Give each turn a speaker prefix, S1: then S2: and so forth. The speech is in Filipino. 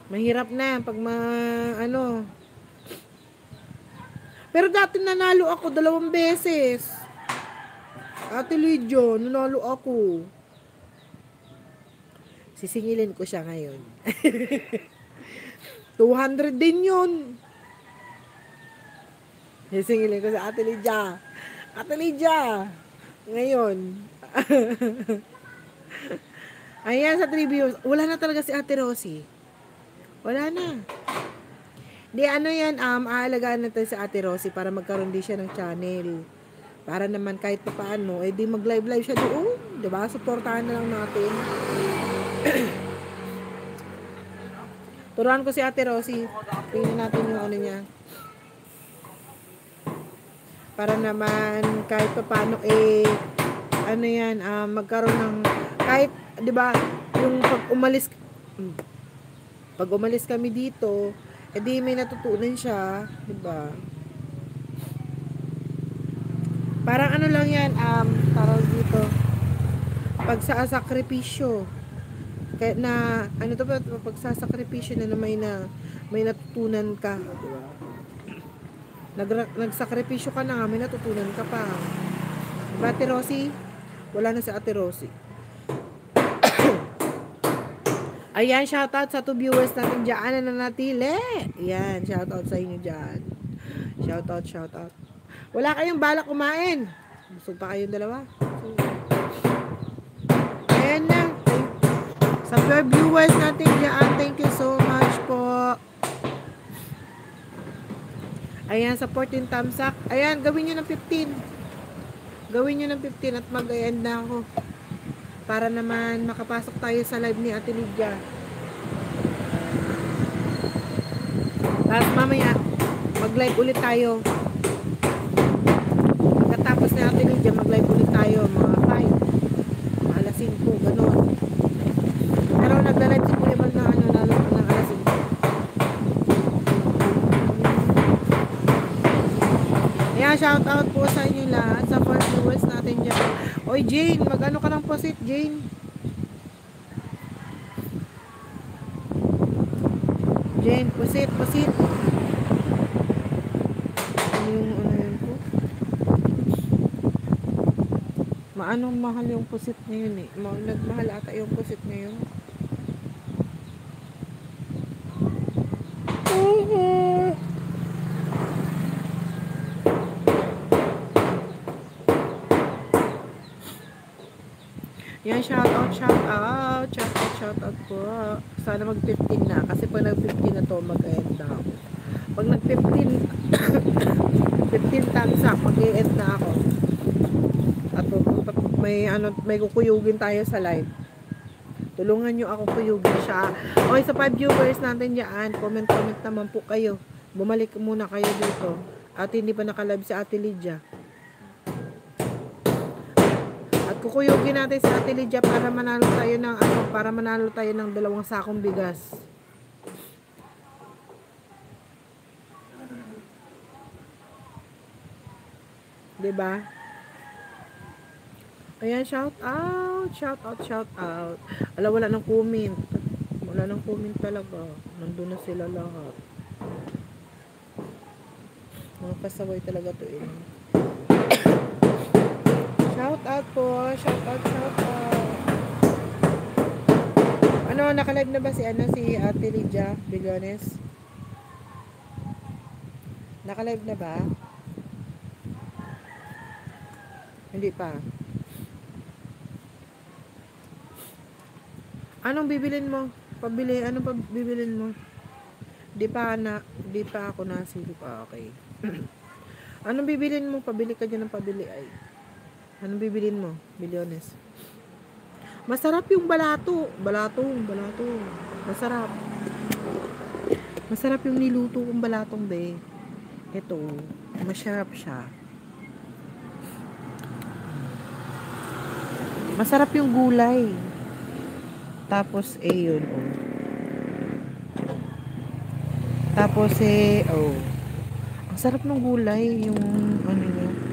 S1: Mahirap na pag ano. Pero dati nanalo ako 2 beses. Ate Lydia, nanalo ako. Sisingilin ko siya ngayon. 200 din yun. Sisingilin ko sa Ate Lydia. Ate Lydia. Ngayon. Ayan sa trivia. Wala na talaga si Ate Rosie. Wala na. Di ano yan, aalagaan natin si Ate Rosie para magkaroon din siya ng channel. Para naman kahit pa paano, eh di mag-live siya doon. Diba? Supportahan na lang natin. Turuan ko si Ate Rosie. Tingnan natin yung ano niya. Para naman kahit pa paano, eh, ano yan, magkaroon ng, kahit, di ba, yung pag umalis kami dito, edi may natutunan siya, di ba? Parang ano lang yan, parang dito, pagsasakripisyo. Kaya na, ano to ba, pagsasakripisyo na may natutunan ka, di ba? Nagsakripisyo ka na nga, may natutunan ka pa. Diba, Ate Rosie? Wala na si Ate Rosie. Ayan, shoutout sa 2 viewers natin dyan na nanatili. Ayan, shoutout sa inyo dyan. Shoutout. Wala kayong balak kumain. Busog pa kayong dalawa. Ayan na. Sa 12 viewers natin dyan, thank you so much po. Ayan, support yung thumbs up. Ayan, gawin nyo ng 15. Gawin nyo ng 15 at mag-end na ako. Para naman makapasok tayo sa live ni Ate Lydia. Tapos mamaya, mag-live ulit tayo. Pagkatapos ni Ate Lydia, mag-live ulit tayo. Mga 5. Alas 5, ganun. Pero nagla-live si Kuya Mal na lalo ng alas 5. Ayan, shout out po sa inyo lahat. Sa first viewers natin dyan. Oy, Jane, mag-ano ka ng posit, Jane? Jane, posit. Ano yun po? Maanong mahal yung posit ngayon eh. Nagmahal ata yung posit ngayon. Yan, shout out po. Sana mag-15 na. Kasi pag nag-15 na to, mag-end na ako. Pag nag-15, 15 thumbs up, mag-end na ako. At may kukuyugin tayo sa live. Tulungan nyo ako kuyugin siya. Okay, sa 5 viewers natin dyan, comment naman po kayo. Bumalik muna kayo dito. At hindi pa naka-live si Ate Lydia. Kukuyugin natin sa Ate Lydia para manalo tayo ng 2 sakong bigas. Diba? Ayan, shout out. Wala ng comment. Wala ng comment talaga. Nandun na sila lahat. Mga pasaway talaga to eh. Shout out po. Shout out. Ano, naka-live na ba si Ate Lydia Billones? Naka-live na ba? Hindi pa. Anong bibilin mo? Anong bibilin mo? Di pa ako nasili pa. Okay. Anong bibilin mo? Pabili ka dyan ng pabili ay. Anong bibilin mo? Bilyones. Masarap yung balato. Balatong. Masarap. Masarap yung niluto kong balatong, be. Ito. Masarap siya. Masarap yung gulay. Tapos, yun. Tapos, ang sarap ng gulay. Yung, ano yun.